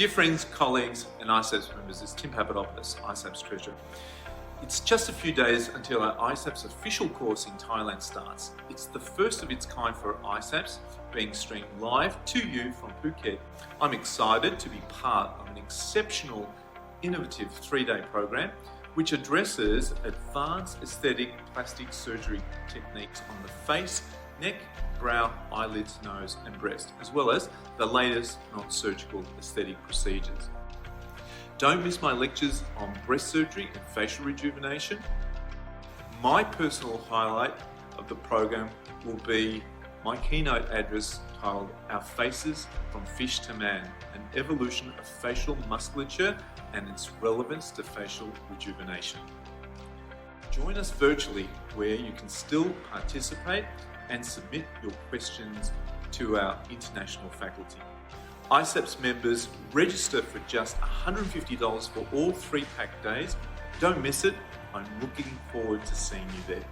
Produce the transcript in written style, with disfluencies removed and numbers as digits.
Dear friends, colleagues and ISAPS members, it's Tim Papadopoulos, ISAPS Treasurer. It's just a few days until our ISAPS official course in Thailand starts. It's the first of its kind for ISAPS, being streamed live to you from Phuket. I'm excited to be part of an exceptional, innovative 3-day program which addresses advanced aesthetic plastic surgery techniques on the face, neck, brow, eyelids, nose and breast, as well as the latest non-surgical aesthetic procedures. Don't miss my lectures on breast surgery and facial rejuvenation. My personal highlight of the program will be my keynote address titled Our Faces from Fish to Man, an evolution of facial musculature and its relevance to facial rejuvenation. Join us virtually where you can still participate and submit your questions to our international faculty. ISAPS members register for just $150 for all 3 packed days. Don't miss it. I'm looking forward to seeing you there.